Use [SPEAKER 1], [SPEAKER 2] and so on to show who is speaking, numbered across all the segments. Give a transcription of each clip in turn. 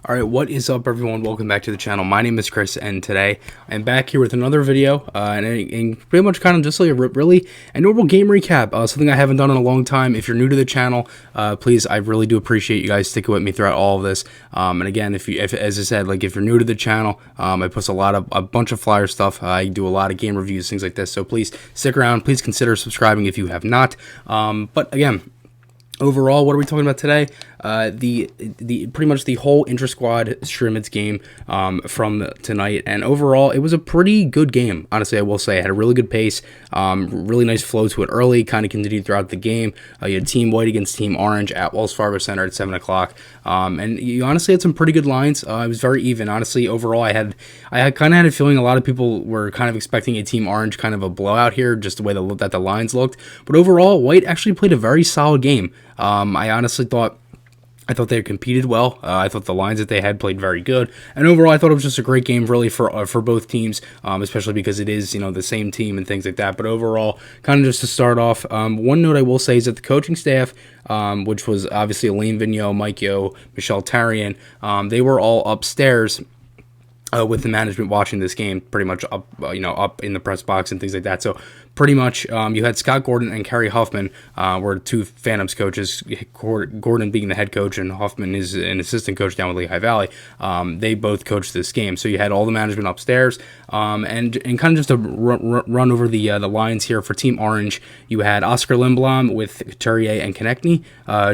[SPEAKER 1] Alright, what is up everyone? Welcome back to the channel. My name is Chris, and today I'm back here with another video, and pretty much kind of just like a normal game recap, something I haven't done in a long time. If you're new to the channel, please, I really do appreciate you guys sticking with me throughout all of this. And again, if as I said, like if you're new to the channel, I post a bunch of flyer stuff. I do a lot of game reviews, things like this, so please stick around. Please consider subscribing if you have not. But again, overall, what are we talking about today? The pretty much the whole Intra-squad Scrimmage game from tonight, and overall it was a pretty good game. Honestly, I will say it had a really good pace, really nice flow to it early, kind of continued throughout the game. You had Team White against Team Orange at Wells Fargo Center at 7 o'clock, and you honestly had some pretty good lines. It was very even. Honestly, overall, I kind of had a feeling a lot of people were kind of expecting a Team Orange kind of a blowout here, just the way that the lines looked. But overall, White actually played a very solid game. I honestly thought they competed well. I thought the lines that they had played very good, and overall, I thought it was just a great game, really, for both teams, especially because it is the same team and things like that. But overall, kind of just to start off, one note I will say is that the coaching staff, which was obviously Elaine Vigneault, Mike Yo, Michelle Tarian, they were all upstairs with the management watching this game, pretty much up, up in the press box and things like that. So pretty much, you had Scott Gordon and Kerry Huffman were two Phantoms coaches. Gordon being the head coach and Huffman is an assistant coach down with Lehigh Valley. They both coached this game, so you had all the management upstairs. And kind of just to run over the lines here for Team Orange, you had Oscar Lindblom with Couturier and Konechny,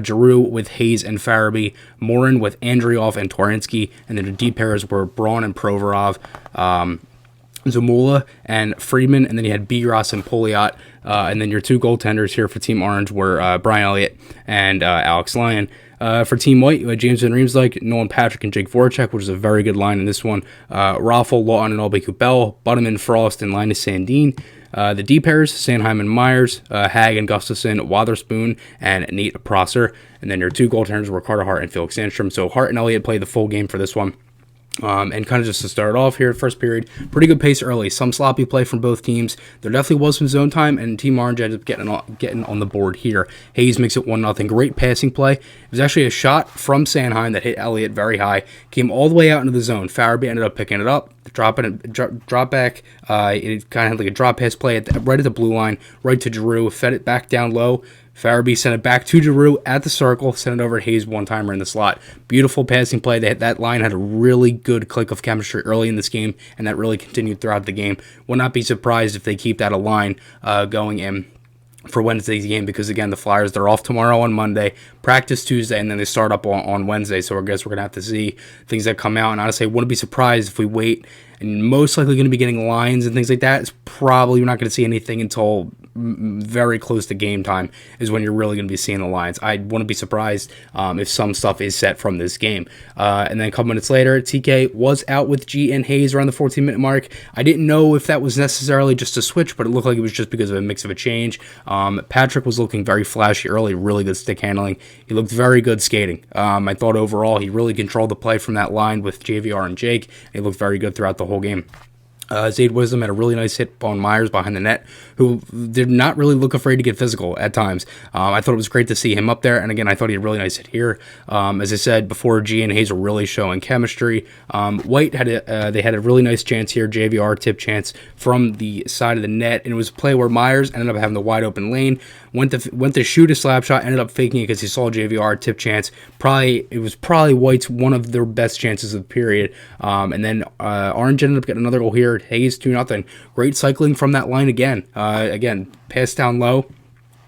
[SPEAKER 1] Giroux with Hayes and Farabee, Morin with Andrioff and Torensky, and then the D pairs were Braun and Provorov, Zamula and Friedman, and then you had Bigras and Pouliot, and then your two goaltenders here for Team Orange were Brian Elliott and Alex Lyon. For Team White, you had James Van Riemsdyk, Nolan Patrick, and Jake Voracek, which is a very good line in this one. Raffle, Lawton, and Albay Coupel, Butterman, Frost, and Linus Sandin. The D pairs, Sanheim and Myers, Hag and Gustafson, Wotherspoon, and Nate Prosser. And then your two goaltenders were Carter Hart and Felix Sandstrom. So Hart and Elliott played the full game for this one. And kind of just to start off here, first period, pretty good pace early. Some sloppy play from both teams. There definitely was some zone time, and Team Orange ended up getting on the board here. Hayes makes it 1-0. Great passing play. It was actually a shot from Sanheim that hit Elliott very high. Came all the way out into the zone. Farabee ended up picking it up, drop back. It kind of had like a drop pass play right at the blue line, right to Giroux. Fed it back down low. Farabee sent it back to Giroux at the circle, sent it over to Hayes one-timer in the slot. Beautiful passing play. That line had a really good click of chemistry early in this game, and that really continued throughout the game. Would not be surprised if they keep that a line going in for Wednesday's game, because again, the Flyers, they're off tomorrow on Monday, practice Tuesday, and then they start up on Wednesday. So I guess we're going to have to see things that come out, and honestly, I wouldn't be surprised if we wait, and most likely going to be getting lines and things like that. It's probably, we're not going to see anything until very close to game time is when you're really going to be seeing the lines. I wouldn't be surprised if some stuff is set from this game. And then a couple minutes later, TK was out with G and Hayes around the 14-minute mark. I didn't know if that was necessarily just a switch, but it looked like it was just because of a mix of a change. Patrick was looking very flashy early, really good stick handling. He looked very good skating. I thought overall he really controlled the play from that line with JVR and Jake. He looked very good throughout the whole game. Zade Wisdom had a really nice hit on Myers behind the net, who did not really look afraid to get physical at times. I thought it was great to see him up there, and again, I thought he had a really nice hit here. As I said before, G and Hayes were really showing chemistry. White they had a really nice chance here, JVR tip chance from the side of the net, and it was a play where Myers ended up having the wide open lane, went to shoot a slap shot, ended up faking it because he saw JVR tip chance. It was probably White's one of their best chances of the period, and then Orange ended up getting another goal here. Hayes 2-0. Great cycling from that line again. Again, pass down low.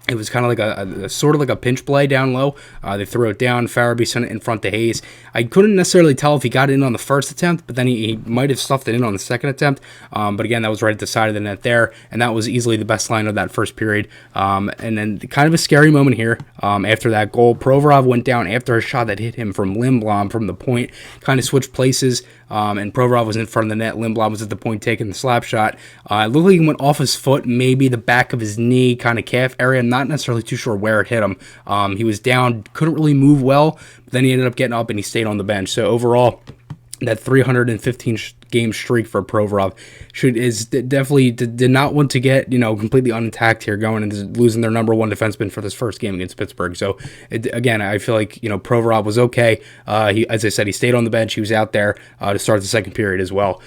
[SPEAKER 1] It was kind of like a sort of like a pinch play down low. They threw it down. Farabee sent it in front to Hayes. I couldn't necessarily tell if he got it in on the first attempt, but then he might have stuffed it in on the second attempt. But again, that was right at the side of the net there, and that was easily the best line of that first period. And then kind of a scary moment here after that goal. Provorov went down after a shot that hit him from Lindblom from the point. Kind of switched places, and Provorov was in front of the net. Lindblom was at the point taking the slap shot. It looked like he went off his foot, maybe the back of his knee, kind of calf area. Not necessarily too sure where it hit him. He was down, couldn't really move well, but then he ended up getting up and he stayed on the bench. So overall, that 315 game streak for Provorov definitely did not want to get, completely unattacked here, going and losing their number one defenseman for this first game against Pittsburgh. So again, I feel like Provorov was okay. As I said, he stayed on the bench. He was out there to start the second period as well.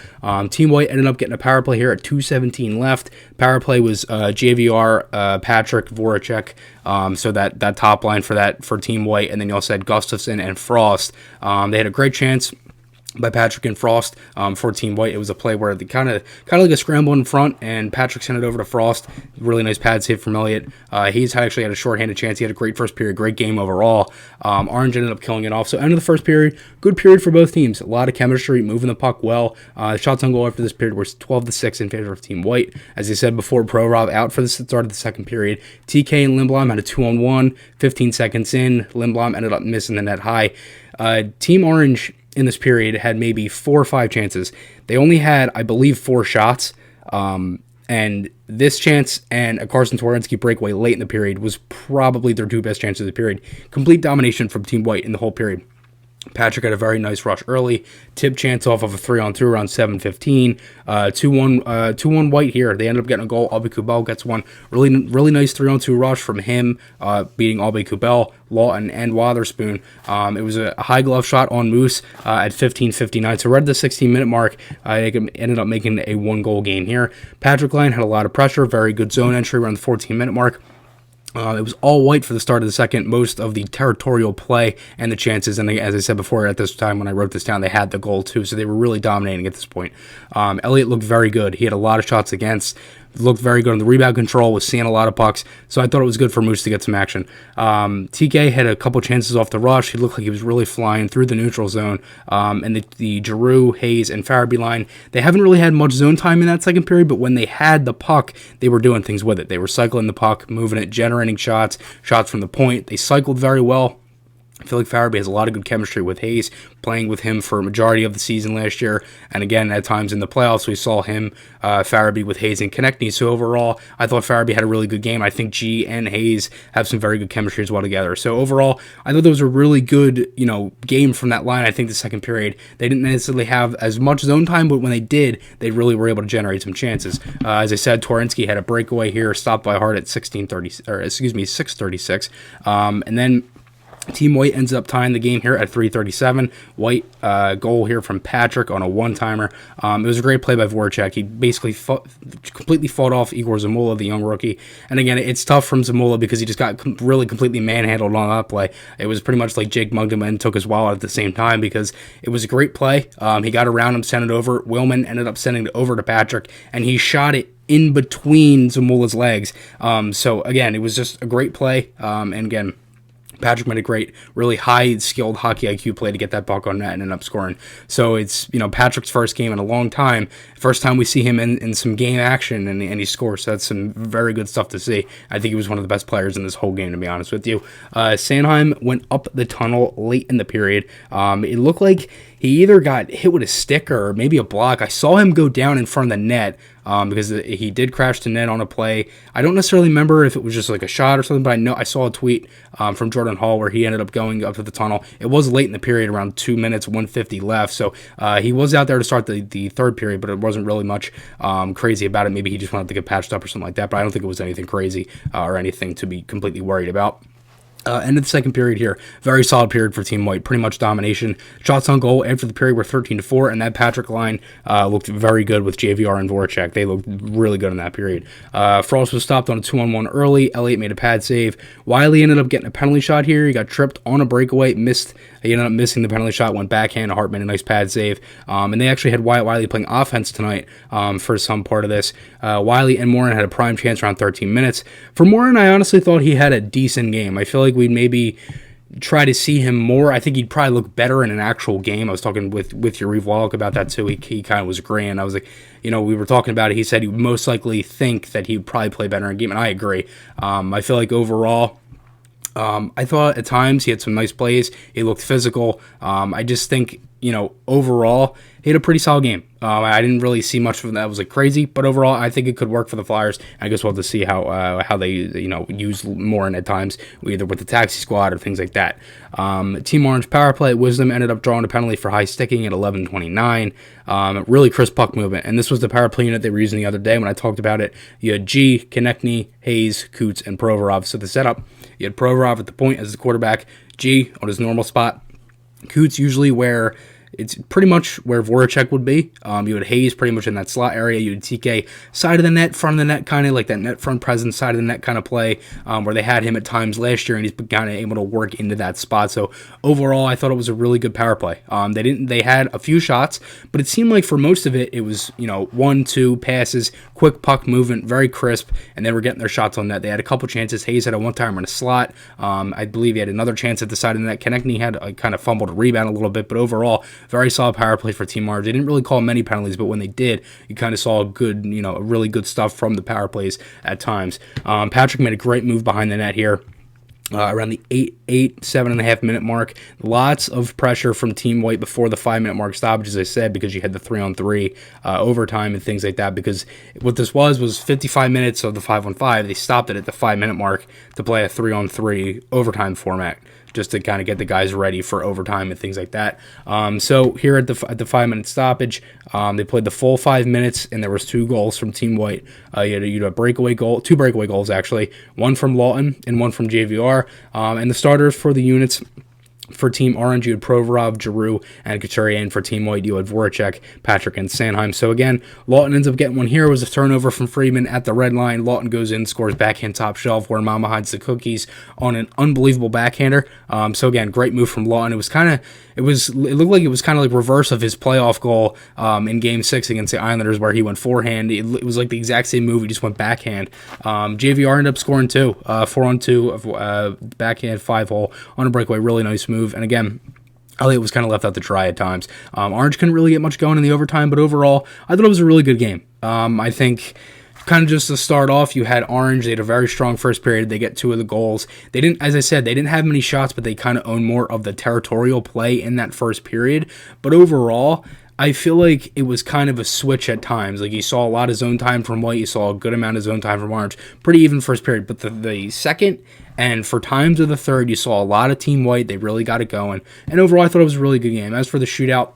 [SPEAKER 1] Team White ended up getting a power play here at 2:17 left. Power play was JVR, Patrick, Voracek. So that top line for Team White, and then you also had Gustafsson and Frost. They had a great chance by Patrick and Frost for Team White. It was a play where they kind of like a scramble in front, and Patrick sent it over to Frost. Really nice pad save from Elliott. He's actually had a shorthanded chance. He had a great first period, great game overall. Orange ended up killing it off. So end of the first period, good period for both teams. A lot of chemistry, moving the puck well. Shots on goal after this period were 12-6 in favor of Team White. As I said before, Provorov out for the start of the second period. TK and Lindblom had a 2-on-1. 15 seconds in, Lindblom ended up missing the net high. Team Orange in this period had maybe 4 or 5 chances. They only had, I believe, 4 shots. And this chance and a Carson Twarynski breakaway late in the period was probably their 2 best chances of the period. Complete domination from Team White in the whole period. Patrick had a very nice rush early. Tip chance off of a 3-on-2 around 7:15. 2-1 White here. They ended up getting a goal. Albie Kubel gets one. Really nice 3-on-2 rush from him, beating Albie Kubel, Lawton, and Wotherspoon. It was a high glove shot on Moose at 15:59. So right at the 16-minute mark, they ended up making a 1-goal game here. Patrick Line had a lot of pressure. Very good zone entry around the 14-minute mark. It was all White for the start of the second, most of the territorial play and the chances. And as I said before, at this time when I wrote this down, they had the goal too, so they were really dominating at this point. Elliott looked very good. He had a lot of shots against. Looked very good on the rebound control, was seeing a lot of pucks, so I thought it was good for Moose to get some action. TK had a couple chances off the rush. He looked like he was really flying through the neutral zone. And the Giroux, Hayes, and Farabee line, they haven't really had much zone time in that second period, but when they had the puck, they were doing things with it. They were cycling the puck, moving it, generating shots from the point. They cycled very well. I feel like Farabee has a lot of good chemistry with Hayes, playing with him for a majority of the season last year. And again, at times in the playoffs, we saw him, Farabee with Hayes and Konechny. So overall, I thought Farabee had a really good game. I think G and Hayes have some very good chemistry as well together. So overall, I thought there was a really good, game from that line. I think the second period, they didn't necessarily have as much zone time, but when they did, they really were able to generate some chances. As I said, Twarynski had a breakaway here, stopped by Hart at 6:36. And then Team White ends up tying the game here at 3:37. White goal here from Patrick on a one-timer. It was a great play by Voracek. He basically completely fought off Igor Zamula, the young rookie. And again, it's tough from Zamula because he just got really completely manhandled on that play. It was pretty much like Jake mugged him and took his wallet at the same time because it was a great play. He got around him, sent it over. Willman ended up sending it over to Patrick, and he shot it in between Zamula's legs. So again, it was just a great play. And again, Patrick made a great, really high-skilled hockey IQ play to get that puck on net and end up scoring. So it's, Patrick's first game in a long time. First time we see him in some game action, and he scores. So that's some very good stuff to see. I think he was one of the best players in this whole game, to be honest with you. Sanheim went up the tunnel late in the period. It looked like he either got hit with a stick or maybe a block. I saw him go down in front of the net because he did crash the net on a play. I don't necessarily remember if it was just like a shot or something, but I know I saw a tweet from Jordan Hall where he ended up going up to the tunnel. It was late in the period, around 2 minutes, 1:50 left. So he was out there to start the third period, but it wasn't really much crazy about it. Maybe he just wanted to get patched up or something like that, but I don't think it was anything crazy or anything to be completely worried about. End of the second period here. Very solid period for Team White. Pretty much domination. Shots on goal after the period were 13-4, and that Patrick line looked very good with JVR and Voracek. They looked really good in that period. Frost was stopped on a 2-on-1 early. Elliott made a pad save. Wiley ended up getting a penalty shot here. He got tripped on a breakaway. He ended up missing the penalty shot. Went backhand. Hart made a nice pad save. And they actually had Wyatt Wiley playing offense tonight for some part of this. Wiley and Morin had a prime chance around 13 minutes. For Morin, I honestly thought he had a decent game. I feel like we'd maybe try to see him more. I think he'd probably look better in an actual game. I was talking with Yuriv Wallach about that too. He kind of was agreeing. I was like, we were talking about it. He said he would most likely think that he would probably play better in a game, and I agree. I feel like overall, I thought at times he had some nice plays. He looked physical. I just think, overall, he had a pretty solid game. I didn't really see much of that was like crazy, but overall, I think it could work for the Flyers. I guess we'll have to see how they use more in at times, either with the taxi squad or things like that. Team Orange power play, Wisdom ended up drawing a penalty for high sticking at 11:29. Really crisp puck movement, and this was the power play unit they were using the other day when I talked about it. You had G, Konechny, Hayes, Coots, and Provorov. So the setup, you had Provorov at the point as the quarterback, G on his normal spot, Coots usually where it's pretty much where Voracek would be. You had Hayes pretty much in that slot area. You had TK side of the net, front of the net, kind of like that net front presence, side of the net kind of play, where they had him at times last year, and he's kind of able to work into that spot. So overall, I thought it was a really good power play. They had a few shots, but it seemed like for most of it was 1-2 passes, quick puck movement, very crisp, and they were getting their shots on net. They had a couple chances. Hayes had a one-timer in a slot. I believe he had another chance at the side of the net. Konechny had kind of fumbled a rebound a little bit, but overall, very solid power play for Team Orange. They didn't really call many penalties, but when they did, you kind of saw good, really good stuff from the power plays at times. Patrick made a great move behind the net here. Around the 7.5 minute mark. Lots of pressure from Team White before the 5 minute mark stoppage, as I said, because you had the 3-on-3 overtime and things like that. Because what this was 55 minutes of the 5-on-5. They stopped it at the 5 minute mark to play a 3-on-3 overtime format, just to kind of get the guys ready for overtime and things like that. So here at the 5 minute stoppage, they played the full 5 minutes, and there was 2 goals from Team White. You had a breakaway goal, 2 breakaway goals actually, one from Lawton and one from JVR. And the starters for the units. For Team Orange, you had Provorov, Giroux, and Couturier, and for Team White, you had Voracek, Patrick, and Sanheim. So again, Lawton ends up getting one here. It was a turnover from Friedman at the red line. Lawton goes in, scores backhand top shelf, where Mama hides the cookies on an unbelievable backhander. So again, great move from Lawton. It looked like it was kind of like reverse of his playoff goal in Game 6 against the Islanders, where he went forehand. It was like the exact same move. He just went backhand. JVR ended up scoring 2, 4-on-2 of backhand 5-hole on a breakaway. Really nice move. And again, Elliott was kind of left out to dry at times. Orange couldn't really get much going in the overtime, but overall, I thought it was a really good game. I think kind of just to start off, you had Orange. They had a very strong first period. They get 2 of the goals. They didn't, as I said, they didn't have many shots, but they kind of owned more of the territorial play in that first period. But overall, I feel like it was kind of a switch at times. Like, you saw a lot of zone time from White. You saw a good amount of zone time from Orange. Pretty even first period. But the second and for times of the third, you saw a lot of Team White. They really got it going. And overall, I thought it was a really good game. As for the shootout,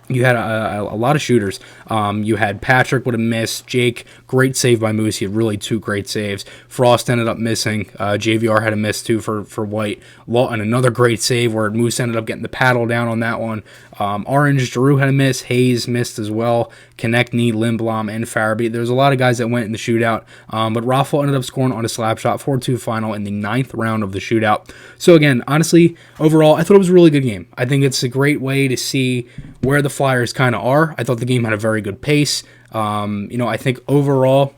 [SPEAKER 1] you had a lot of shooters. You had Patrick with a miss. Jake, great save by Moose. He had really 2 great saves. Frost ended up missing. JVR had a miss too for White. Lawton, another great save where Moose ended up getting the paddle down on that one. Orange, Giroux had a miss. Hayes missed as well. Konechny, Lindblom, and Farabee. There's a lot of guys that went in the shootout. But Raffle ended up scoring on a slap shot, 4-2 final in the 9th round of the shootout. So again, honestly, overall, I thought it was a really good game. I think it's a great way to see where the Flyers kind of are. I thought the game had a very good pace. I think overall,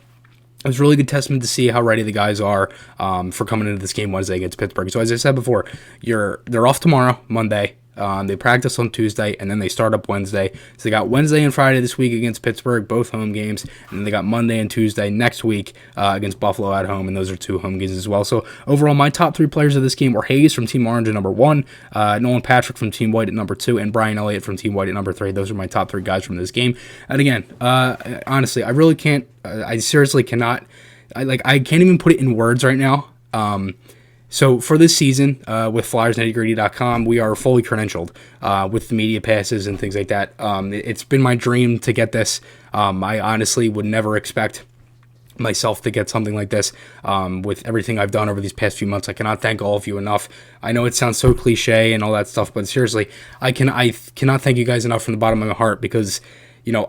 [SPEAKER 1] it was a really good testament to see how ready the guys are for coming into this game Wednesday against Pittsburgh. So as I said before, they're off tomorrow, Monday. They practice on Tuesday, and then they start up Wednesday. So they got Wednesday and Friday this week against Pittsburgh, both home games, and then they got Monday and Tuesday next week against Buffalo at home, and those are 2 home games as well. So overall, my top 3 players of this game were Hayes from Team Orange at number 1, Nolan Patrick from Team White at number 2, and Brian Elliott from Team White at number 3. Those are my top 3 guys from this game. And again, honestly, I really can't, I seriously cannot, I can't even put it in words right now. So for this season, with FlyersNittyGritty.com, we are fully credentialed with the media passes and things like that. It's been my dream to get this. I honestly would never expect myself to get something like this with everything I've done over these past few months. I cannot thank all of you enough. I know it sounds so cliche and all that stuff, but seriously, I cannot thank you guys enough from the bottom of my heart, because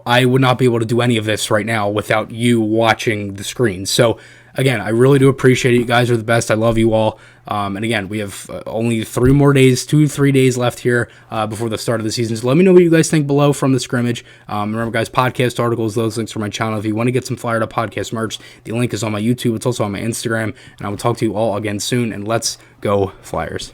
[SPEAKER 1] I would not be able to do any of this right now without you watching the screen. So again, I really do appreciate it. You guys are the best. I love you all. And again, we have only 3 days left here before the start of the season. So let me know what you guys think below from the scrimmage. Remember, guys, podcast articles, those links are my channel. If you want to get some Flyer to Podcast merch, the link is on my YouTube. It's also on my Instagram. And I will talk to you all again soon. And let's go Flyers.